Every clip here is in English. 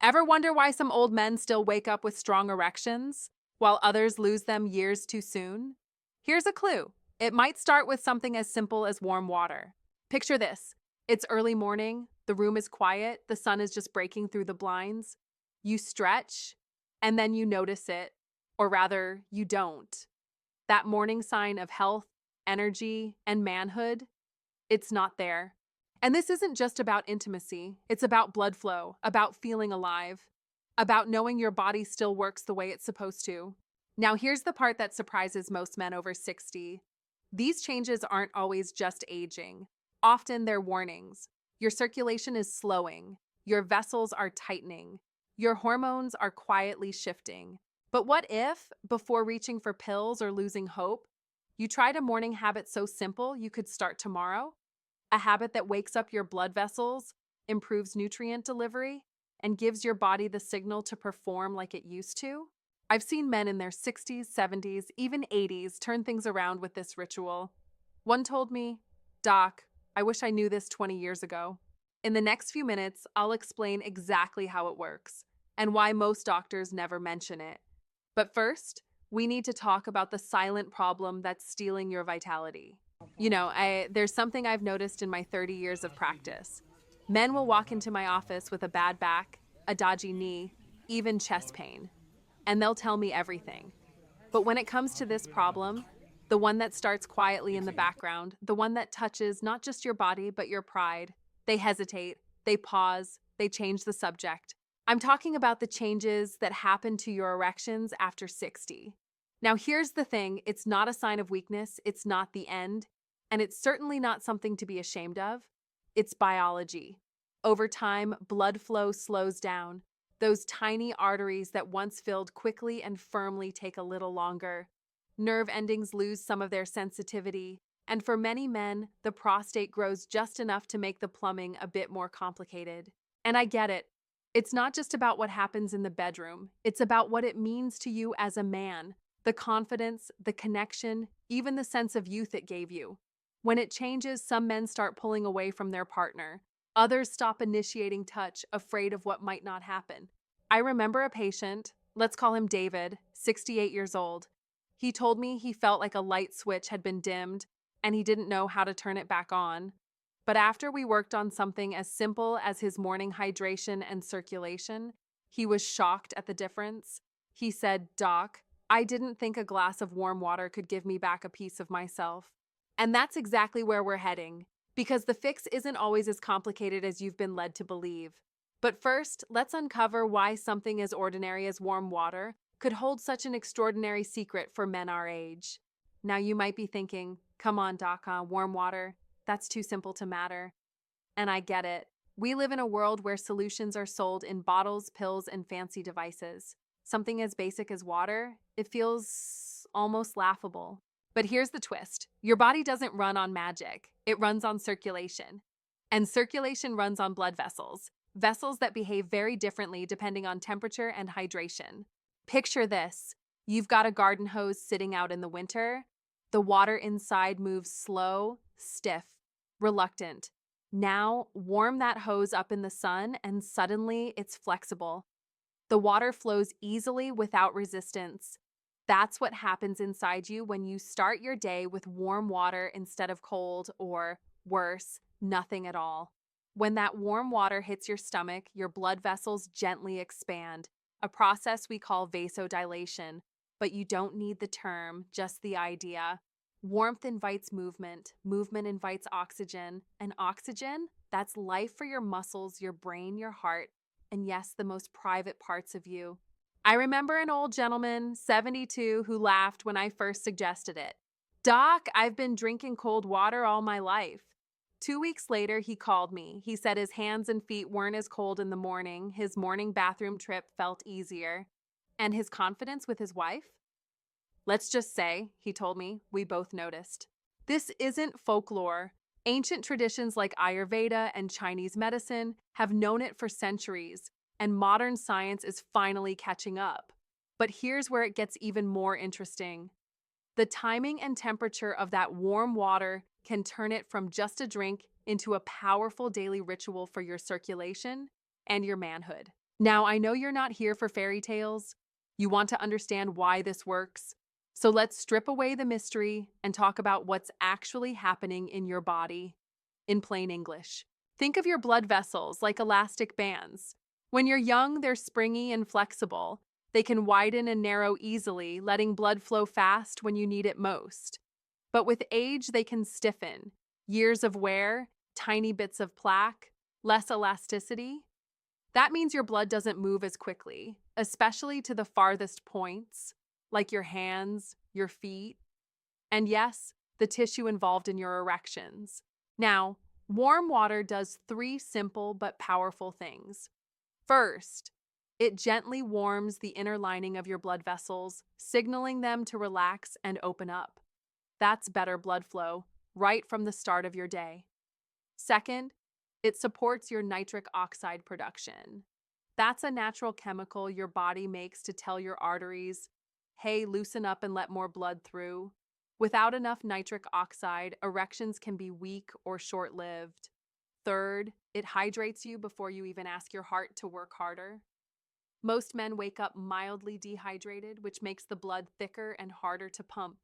Ever wonder why some old men still wake up with strong erections, while others lose them years too soon? Here's a clue. It might start with something as simple as warm water. Picture this. It's early morning, the room is quiet, the sun is just breaking through the blinds. You stretch, and then you notice it, or rather, you don't. That morning sign of health, energy, and manhood, it's not there. And this isn't just about intimacy, it's about blood flow, about feeling alive, about knowing your body still works the way it's supposed to. Now, here's the part that surprises most men over 60. These changes aren't always just aging. Often they're warnings. Your circulation is slowing, your vessels are tightening, your hormones are quietly shifting. But what if, before reaching for pills or losing hope, you tried a morning habit so simple you could start tomorrow? A habit that wakes up your blood vessels, improves nutrient delivery, and gives your body the signal to perform like it used to? I've seen men in their 60s, 70s, even 80s turn things around with this ritual. One told me, "Doc, I wish I knew this 20 years ago." In the next few minutes, I'll explain exactly how it works and why most doctors never mention it. But first, we need to talk about the silent problem that's stealing your vitality. There's something I've noticed in my 30 years of practice. Men will walk into my office with a bad back, a dodgy knee, even chest pain, and they'll tell me everything. But when it comes to this problem, the one that starts quietly in the background, the one that touches not just your body, but your pride, they hesitate, they pause, they change the subject. I'm talking about the changes that happen to your erections after 60. Now, here's the thing, it's not a sign of weakness, it's not the end, and it's certainly not something to be ashamed of. It's biology. Over time, blood flow slows down. Those tiny arteries that once filled quickly and firmly take a little longer. Nerve endings lose some of their sensitivity, and for many men, the prostate grows just enough to make the plumbing a bit more complicated. And I get it. It's not just about what happens in the bedroom, it's about what it means to you as a man, the confidence, the connection, even the sense of youth it gave you. When it changes, some men start pulling away from their partner. Others stop initiating touch, afraid of what might not happen. I remember a patient, let's call him David, 68 years old. He told me he felt like a light switch had been dimmed and he didn't know how to turn it back on. But after we worked on something as simple as his morning hydration and circulation, he was shocked at the difference. He said, "Doc, I didn't think a glass of warm water could give me back a piece of myself." And that's exactly where we're heading, because the fix isn't always as complicated as you've been led to believe. But first, let's uncover why something as ordinary as warm water could hold such an extraordinary secret for men our age. Now you might be thinking, come on, Doc, warm water, that's too simple to matter. And I get it. We live in a world where solutions are sold in bottles, pills, and fancy devices. Something as basic as water, it feels almost laughable. But here's the twist. Your body doesn't run on magic. It runs on circulation. And circulation runs on blood vessels. Vessels that behave very differently depending on temperature and hydration. Picture this. You've got a garden hose sitting out in the winter. The water inside moves slow, stiff, reluctant. Now, warm that hose up in the sun and suddenly it's flexible. The water flows easily without resistance. That's what happens inside you when you start your day with warm water instead of cold or, worse, nothing at all. When that warm water hits your stomach, your blood vessels gently expand, a process we call vasodilation, but you don't need the term, just the idea. Warmth invites movement, movement invites oxygen, and oxygen, that's life for your muscles, your brain, your heart, and yes, the most private parts of you. I remember an old gentleman, 72, who laughed when I first suggested it. "Doc, I've been drinking cold water all my life." 2 weeks later, he called me. He said his hands and feet weren't as cold in the morning, his morning bathroom trip felt easier, and his confidence with his wife? Let's just say, he told me, we both noticed. This isn't folklore. Ancient traditions like Ayurveda and Chinese medicine have known it for centuries, and modern science is finally catching up. But here's where it gets even more interesting. The timing and temperature of that warm water can turn it from just a drink into a powerful daily ritual for your circulation and your manhood. Now, I know you're not here for fairy tales. You want to understand why this works. So let's strip away the mystery and talk about what's actually happening in your body in plain English. Think of your blood vessels like elastic bands. When you're young, they're springy and flexible. They can widen and narrow easily, letting blood flow fast when you need it most. But with age, they can stiffen. Years of wear, tiny bits of plaque, less elasticity. That means your blood doesn't move as quickly, especially to the farthest points, like your hands, your feet, and yes, the tissue involved in your erections. Now, warm water does three simple but powerful things. First, it gently warms the inner lining of your blood vessels, signaling them to relax and open up. That's better blood flow right from the start of your day. Second, it supports your nitric oxide production. That's a natural chemical your body makes to tell your arteries, hey, loosen up and let more blood through. Without enough nitric oxide, erections can be weak or short-lived. Third, it hydrates you before you even ask your heart to work harder. Most men wake up mildly dehydrated, which makes the blood thicker and harder to pump.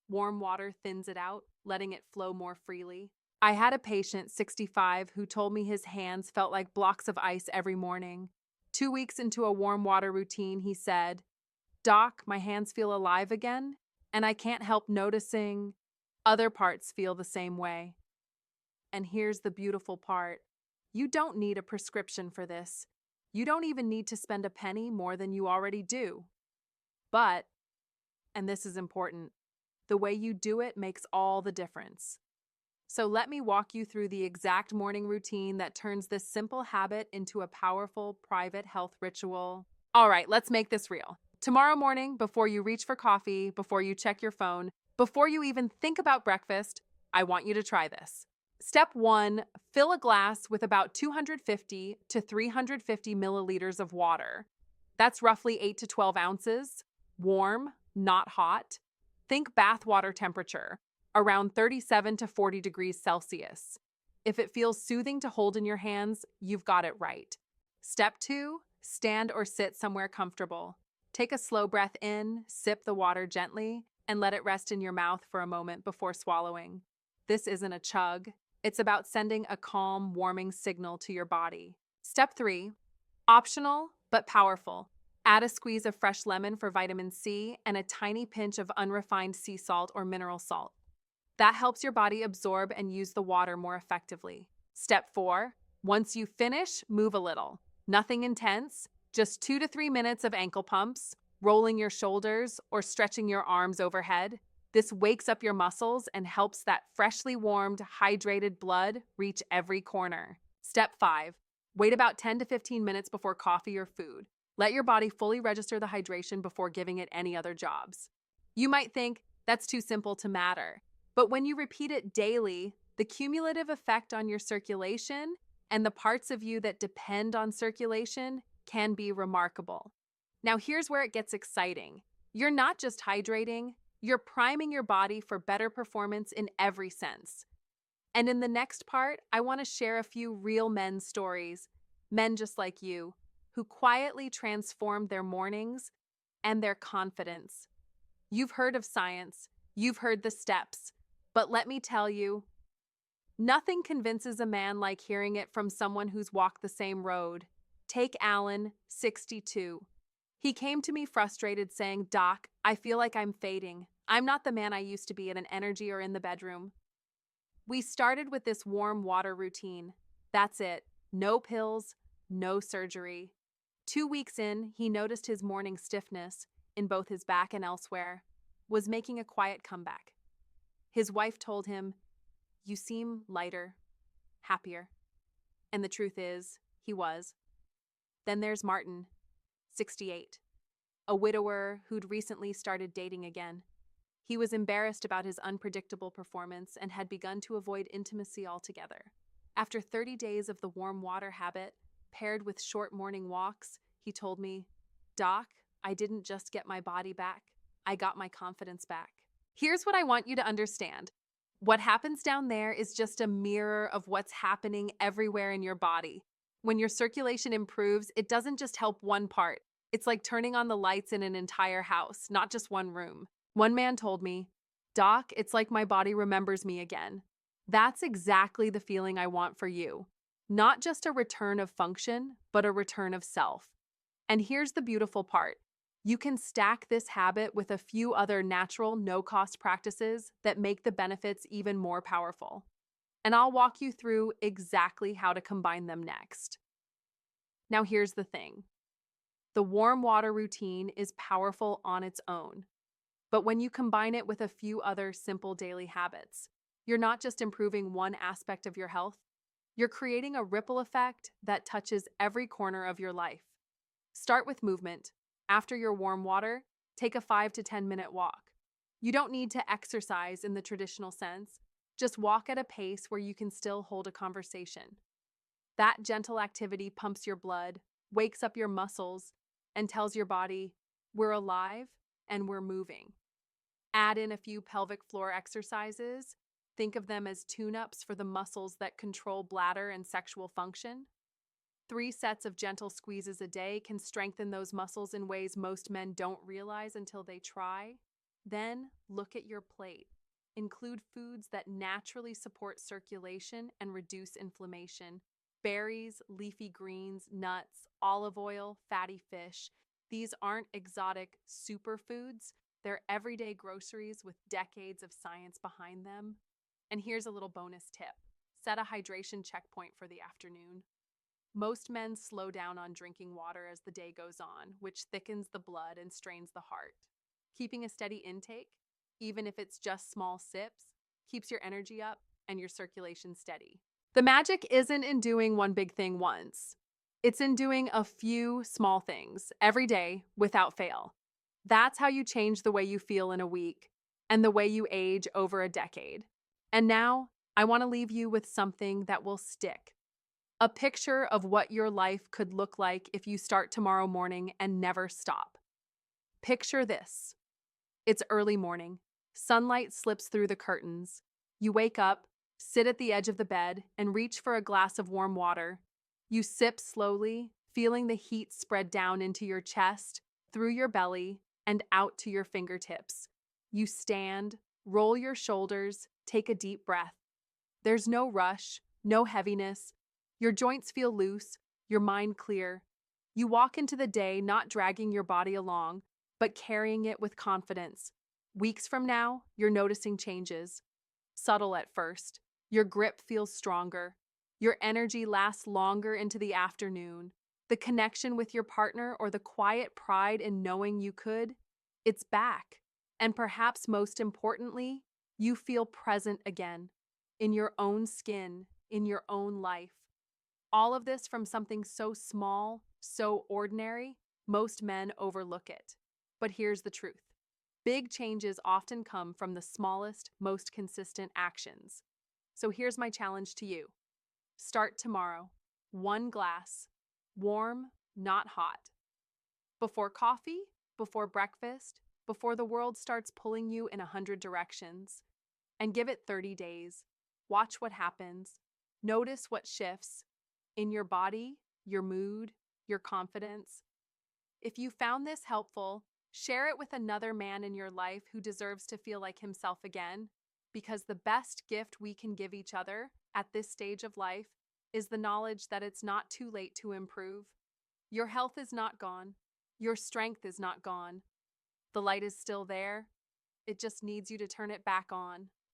Warm water thins it out, letting it flow more freely. I had a patient, 65, who told me his hands felt like blocks of ice every morning. 2 weeks into a warm water routine, he said, "Doc, my hands feel alive again, and I can't help noticing other parts feel the same way." And here's the beautiful part. You don't need a prescription for this. You don't even need to spend a penny more than you already do. But, and this is important, the way you do it makes all the difference. So let me walk you through the exact morning routine that turns this simple habit into a powerful private health ritual. All right, let's make this real. Tomorrow morning, before you reach for coffee, before you check your phone, before you even think about breakfast, I want you to try this. Step 1, fill a glass with about 250 to 350 milliliters of water. That's roughly 8 to 12 ounces. Warm, not hot. Think bath water temperature, around 37 to 40 degrees Celsius. If it feels soothing to hold in your hands, you've got it right. Step 2, stand or sit somewhere comfortable. Take a slow breath in, sip the water gently, and let it rest in your mouth for a moment before swallowing. This isn't a chug. It's about sending a calm, warming signal to your body. Step 3, optional but powerful. Add a squeeze of fresh lemon for vitamin C and a tiny pinch of unrefined sea salt or mineral salt. That helps your body absorb and use the water more effectively. Step 4, once you finish, move a little. Nothing intense, just 2 to 3 minutes of ankle pumps, rolling your shoulders, or stretching your arms overhead. This wakes up your muscles and helps that freshly warmed, hydrated blood reach every corner. Step 5, wait about 10 to 15 minutes before coffee or food. Let your body fully register the hydration before giving it any other jobs. You might think, that's too simple to matter. But when you repeat it daily, the cumulative effect on your circulation and the parts of you that depend on circulation can be remarkable. Now here's where it gets exciting. You're not just hydrating, you're priming your body for better performance in every sense. And in the next part, I want to share a few real men's stories, men just like you, who quietly transformed their mornings and their confidence. You've heard of science, you've heard the steps, but let me tell you, nothing convinces a man like hearing it from someone who's walked the same road. Take Alan, 62. He came to me frustrated saying, "Doc, I feel like I'm fading. I'm not the man I used to be in an energy or in the bedroom." We started with this warm water routine. That's it. No pills, no surgery. 2 weeks in, he noticed his morning stiffness, in both his back and elsewhere, was making a quiet comeback. His wife told him, "You seem lighter, happier." And the truth is, he was. Then there's Martin, 68, a widower who'd recently started dating again. He was embarrassed about his unpredictable performance and had begun to avoid intimacy altogether. After 30 days of the warm water habit, paired with short morning walks, he told me, "Doc, I didn't just get my body back, I got my confidence back." Here's what I want you to understand. What happens down there is just a mirror of what's happening everywhere in your body. When your circulation improves, it doesn't just help one part. It's like turning on the lights in an entire house, not just one room. One man told me, "Doc, it's like my body remembers me again." That's exactly the feeling I want for you. Not just a return of function, but a return of self. And here's the beautiful part. You can stack this habit with a few other natural, no-cost practices that make the benefits even more powerful. And I'll walk you through exactly how to combine them next. Now, here's the thing. The warm water routine is powerful on its own, but when you combine it with a few other simple daily habits, you're not just improving one aspect of your health, you're creating a ripple effect that touches every corner of your life. Start with movement. After your warm water, take a 5 to 10-minute walk. You don't need to exercise in the traditional sense, just walk at a pace where you can still hold a conversation. That gentle activity pumps your blood, wakes up your muscles, and tells your body, we're alive and we're moving. Add in a few pelvic floor exercises. Think of them as tune-ups for the muscles that control bladder and sexual function. 3 sets of gentle squeezes a day can strengthen those muscles in ways most men don't realize until they try. Then look at your plate. Include foods that naturally support circulation and reduce inflammation. Berries, leafy greens, nuts, olive oil, fatty fish. These aren't exotic superfoods. They're everyday groceries with decades of science behind them. And here's a little bonus tip. Set a hydration checkpoint for the afternoon. Most men slow down on drinking water as the day goes on, which thickens the blood and strains the heart. Keeping a steady intake, even if it's just small sips, keeps your energy up and your circulation steady. The magic isn't in doing one big thing once. It's in doing a few small things every day without fail. That's how you change the way you feel in a week and the way you age over a decade. And now, I want to leave you with something that will stick. A picture of what your life could look like if you start tomorrow morning and never stop. Picture this. It's early morning. Sunlight slips through the curtains. You wake up, sit at the edge of the bed, and reach for a glass of warm water. You sip slowly, feeling the heat spread down into your chest, through your belly, and out to your fingertips. You stand, roll your shoulders, take a deep breath. There's no rush, no heaviness. Your joints feel loose, your mind clear. You walk into the day not dragging your body along, but carrying it with confidence. Weeks from now, you're noticing changes. Subtle at first. Your grip feels stronger. Your energy lasts longer into the afternoon. The connection with your partner or the quiet pride in knowing you could, it's back. And perhaps most importantly, you feel present again, in your own skin, in your own life. All of this from something so small, so ordinary, most men overlook it. But here's the truth. Big changes often come from the smallest, most consistent actions. So here's my challenge to you. Start tomorrow. 1 glass. Warm, not hot. Before coffee, before breakfast, before the world starts pulling you in 100 directions. And give it 30 days. Watch what happens. Notice what shifts in your body, your mood, your confidence. If you found this helpful, share it with another man in your life who deserves to feel like himself again, because the best gift we can give each other at this stage of life is the knowledge that it's not too late to improve. Your health is not gone. Your strength is not gone. The light is still there. It just needs you to turn it back on.